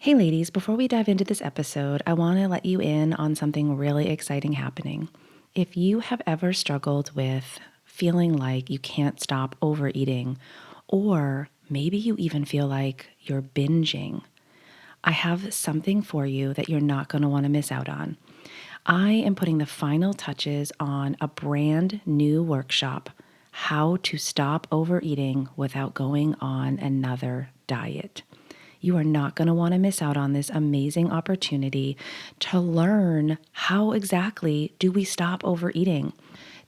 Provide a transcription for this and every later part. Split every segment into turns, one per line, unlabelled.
Hey ladies, before we dive into this episode, I want to let you in on something really exciting happening. If you have ever struggled with feeling like you can't stop overeating, or maybe you even feel like you're binging, I have something for you that you're not going to want to miss out on. I am putting the final touches on a brand new workshop, How to Stop Overeating Without Going on Another Diet. You are not going to want to miss out on this amazing opportunity to learn how exactly do we stop overeating.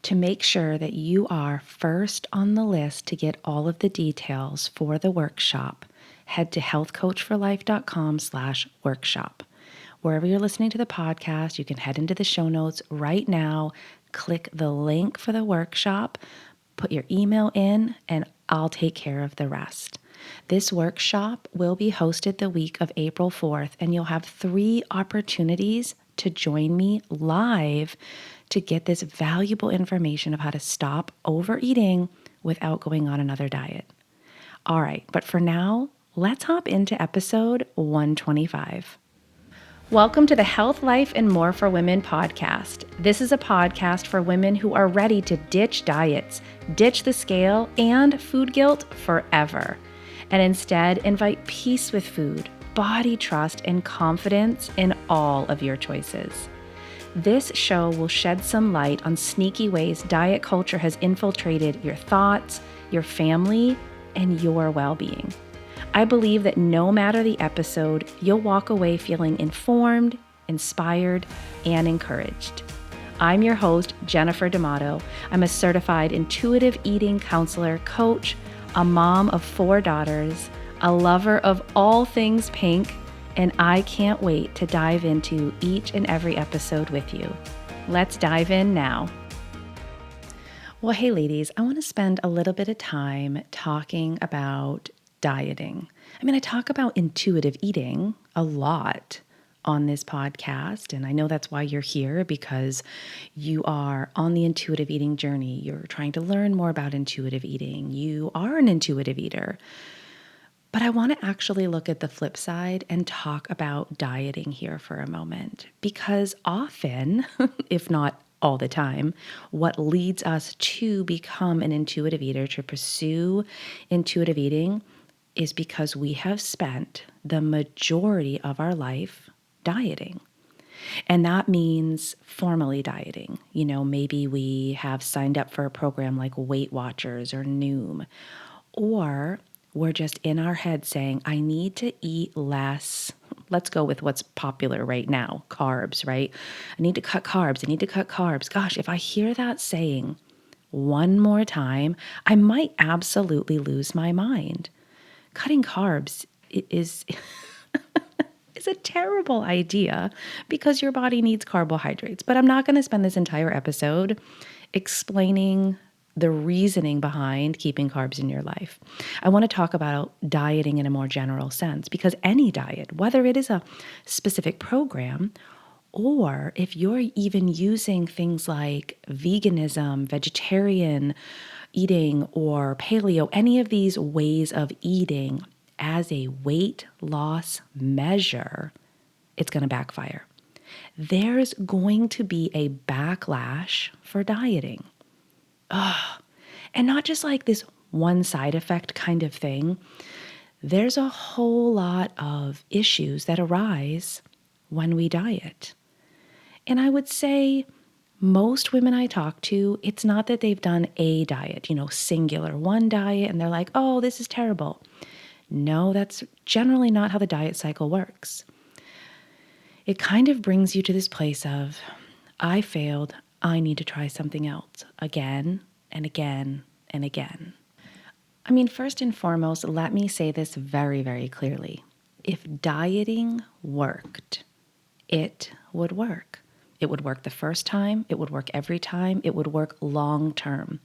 To make sure that you are first on the list to get all of the details for the workshop, head to healthcoachforlife.com/workshop. Wherever you're listening to the podcast, you can head into the show notes right now, click the link for the workshop, put your email in, and I'll take care of the rest. This workshop will be hosted the week of April 4th, and you'll have 3 opportunities to join me live to get this valuable information of how to stop overeating without going on another diet. All right, but for now, let's hop into episode 125. Welcome to the Health, Life, and More for Women podcast. This is a podcast for women who are ready to ditch diets, ditch the scale, and food guilt forever, and instead invite peace with food, body trust, and confidence in all of your choices. This show will shed some light on sneaky ways diet culture has infiltrated your thoughts, your family, and your well-being. I believe that no matter the episode, you'll walk away feeling informed, inspired, and encouraged. I'm your host, Jennifer D'Amato. I'm a certified intuitive eating counselor, coach, a mom of 4 daughters, a lover of all things pink, and I can't wait to dive into each and every episode with you. Let's dive in now. Well, hey ladies, I want to spend a little bit of time talking about dieting. I talk about intuitive eating a lot on this podcast, and I know that's why you're here, because you are on the intuitive eating journey. You're trying to learn more about intuitive eating. You are an intuitive eater. But I want to actually look at the flip side and talk about dieting here for a moment, because often, if not all the time, what leads us to become an intuitive eater, to pursue intuitive eating, is because we have spent the majority of our life dieting. And that means formally dieting. Maybe we have signed up for a program like Weight Watchers or Noom, or we're just in our head saying, I need to eat less. Let's go with what's popular right now, carbs, right? I need to cut carbs. I need to cut carbs. Gosh, if I hear that saying one more time, I might absolutely lose my mind. Cutting carbs is is a terrible idea because your body needs carbohydrates. But I'm not going to spend this entire episode explaining the reasoning behind keeping carbs in your life. I want to talk about dieting in a more general sense, because any diet, whether it is a specific program or if you're even using things like veganism, vegetarian eating, or paleo, any of these ways of eating as a weight loss measure, it's going to backfire. There's going to be a backlash for dieting. And not just like this one side effect kind of thing. There's a whole lot of issues that arise when we diet. And I would say most women I talk to, it's not that they've done a diet, singular one diet, and they're like, oh, this is terrible. No, that's generally not how the diet cycle works. It kind of brings you to this place of, I failed, I need to try something else again and again and again. First and foremost, let me say this very, very clearly. If dieting worked, it would work. It would work the first time, it would work every time, it would work long term.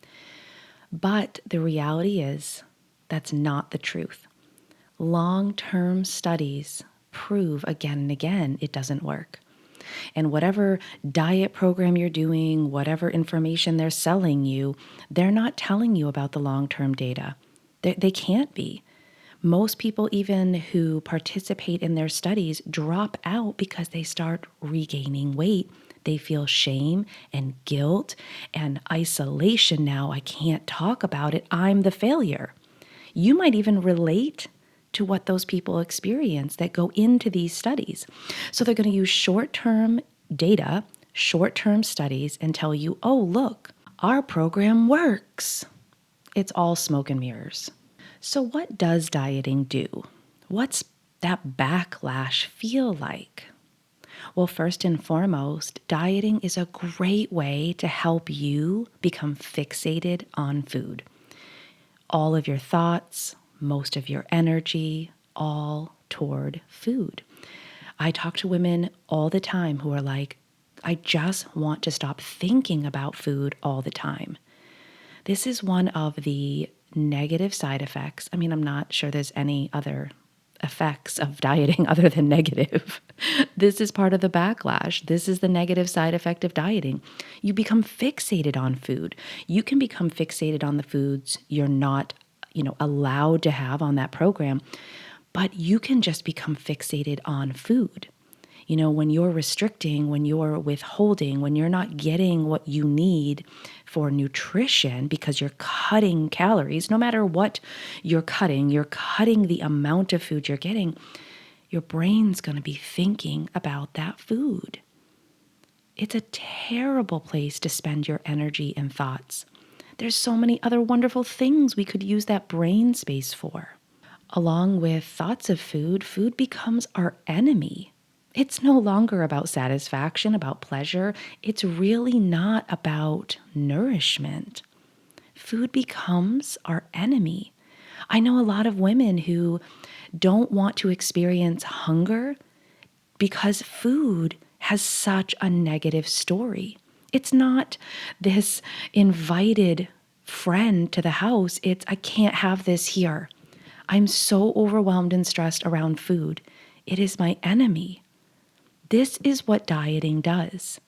But the reality is that's not the truth. Long-term studies prove again and again it doesn't work. And whatever diet program you're doing, whatever information they're selling you, they're not telling you about the long-term data. They can't be. Most people, even who participate in their studies, drop out because they start regaining weight. They feel shame and guilt and isolation now. I can't talk about it. I'm the failure. You might even relate to what those people experience that go into these studies. So they're going to use short-term data, short-term studies, and tell you, oh, look, our program works. It's all smoke and mirrors. So what does dieting do? What's that backlash feel like? Well, first and foremost, dieting is a great way to help you become fixated on food. All of your thoughts, most of your energy, all toward food. I talk to women all the time who are like, I just want to stop thinking about food all the time. This is one of the negative side effects. I mean, I'm not sure there's any other effects of dieting other than negative. This is part of the backlash. This is the negative side effect of dieting. You become fixated on food. You can become fixated on the foods you're not, allowed to have on that program, but you can just become fixated on food. When you're restricting, when you're withholding, when you're not getting what you need for nutrition because you're cutting calories, no matter what you're cutting the amount of food you're getting, your brain's going to be thinking about that food. It's a terrible place to spend your energy and thoughts. There's so many other wonderful things we could use that brain space for. Along with thoughts of food, food becomes our enemy. It's no longer about satisfaction, about pleasure. It's really not about nourishment. Food becomes our enemy. I know a lot of women who don't want to experience hunger because food has such a negative story. It's not this invited friend to the house. It's, I can't have this here. I'm so overwhelmed and stressed around food. It is my enemy. This is what dieting does.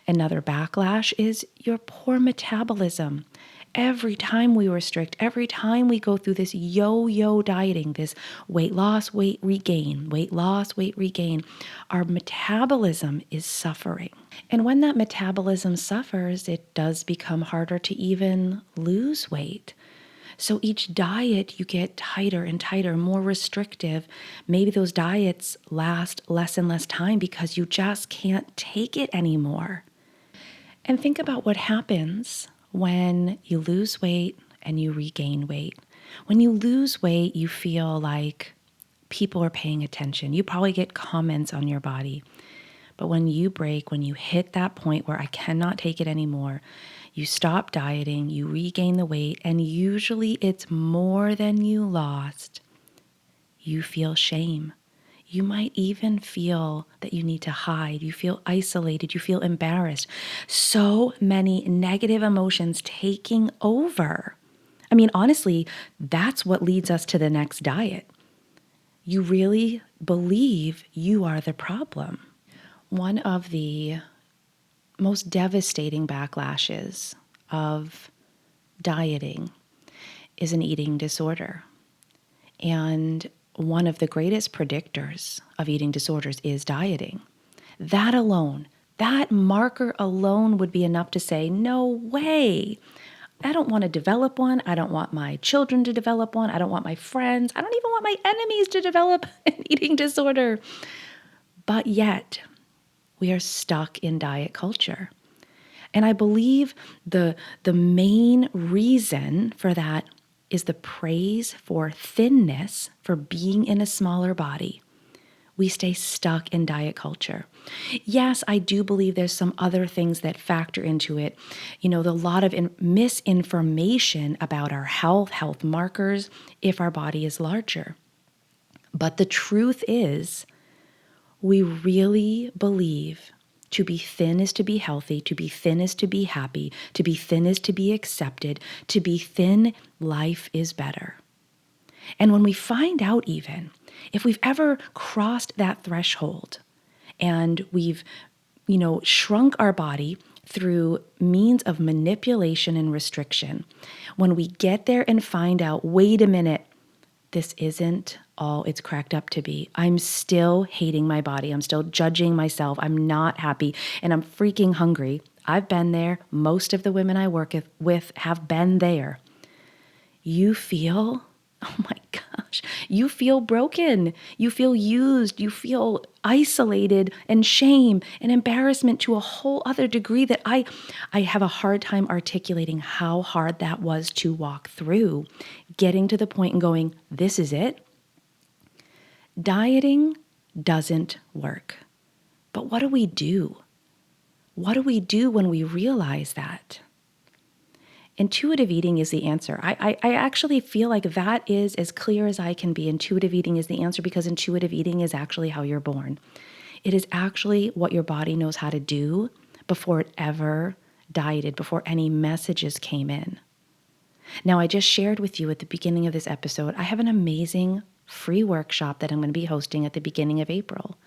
Another backlash is your poor metabolism. Every time we restrict, every time we go through this yo-yo dieting, this weight loss, weight regain, weight loss, weight regain, our metabolism is suffering. And when that metabolism suffers, it does become harder to even lose weight. So each diet, you get tighter and tighter, more restrictive. Maybe those diets last less and less time because you just can't take it anymore. And think about what happens when you lose weight and you regain weight. When you lose weight, you feel like people are paying attention. You probably get comments on your body. But when you break, when you hit that point where I cannot take it anymore, you stop dieting, you regain the weight, and usually it's more than you lost. You feel shame. You might even feel that you need to hide. You feel isolated. You feel embarrassed. So many negative emotions taking over. I mean, honestly, that's what leads us to the next diet. You really believe you are the problem. One of the most devastating backlashes of dieting is an eating disorder. And one of the greatest predictors of eating disorders is dieting. That alone, that marker alone would be enough to say, no way. I don't want to develop one. I don't want my children to develop one. I don't want my friends. I don't even want my enemies to develop an eating disorder. But yet, we are stuck in diet culture. And I believe the main reason for that is the praise for thinness, for being in a smaller body. We stay stuck in diet culture. Yes, I do believe there's some other things that factor into it. The lot of misinformation about our health markers, if our body is larger. But the truth is, we really believe to be thin is to be healthy, to be thin is to be happy, to be thin is to be accepted, to be thin, life is better. And when we find out even, if we've ever crossed that threshold and we've, shrunk our body through means of manipulation and restriction, when we get there and find out, wait a minute, this isn't all it's cracked up to be. I'm still hating my body. I'm still judging myself. I'm not happy and I'm freaking hungry. I've been there. Most of the women I work with have been there. You feel, oh my gosh, you feel broken. You feel used. You feel isolated and shame and embarrassment to a whole other degree that I have a hard time articulating how hard that was to walk through, getting to the point and going, this is it. Dieting doesn't work. But what do we do? What do we do when we realize that? Intuitive eating is the answer. I actually feel like that is as clear as I can be. Intuitive eating is the answer because intuitive eating is actually how you're born. It is actually what your body knows how to do before it ever dieted, before any messages came in. Now, I just shared with you at the beginning of this episode, I have an amazing free workshop that I'm going to be hosting at the beginning of April.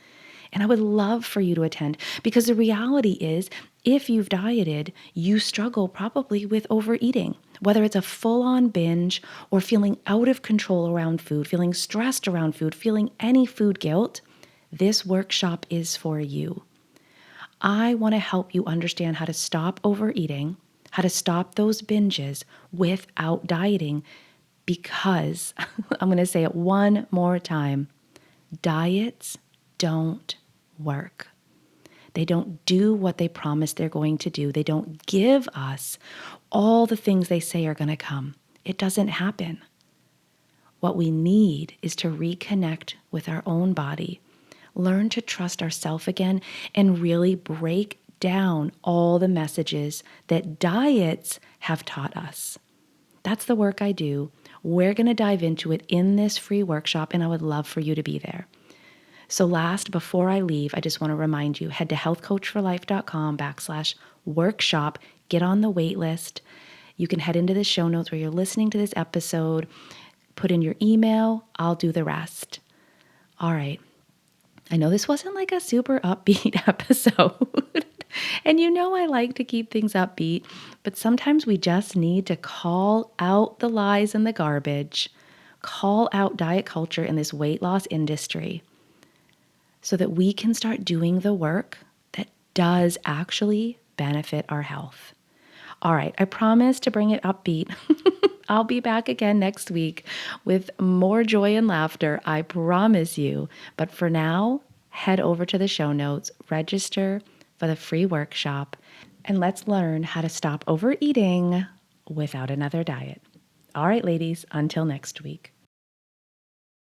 And I would love for you to attend because the reality is, if you've dieted, you struggle probably with overeating, whether it's a full-on binge or feeling out of control around food, feeling stressed around food, feeling any food guilt. This workshop is for you. I want to help you understand how to stop overeating, how to stop those binges without dieting, because I'm going to say it one more time. Diets don't work. They don't do what they promise they're going to do. They don't give us all the things they say are going to come. It doesn't happen. What we need is to reconnect with our own body, learn to trust ourselves again, and really break down all the messages that diets have taught us. That's the work I do. We're going to dive into it in this free workshop, and I would love for you to be there. So last, before I leave, I just want to remind you, head to healthcoachforlife.com/workshop, get on the wait list. You can head into the show notes where you're listening to this episode, put in your email, I'll do the rest. All right. I know this wasn't like a super upbeat episode. And you know I like to keep things upbeat, but sometimes we just need to call out the lies and the garbage, call out diet culture in this weight loss industry, so that we can start doing the work that does actually benefit our health. All right, I promise to bring it upbeat. I'll be back again next week with more joy and laughter, I promise you. But for now, head over to the show notes, register for the free workshop, and let's learn how to stop overeating without another diet. All right, ladies, until next week.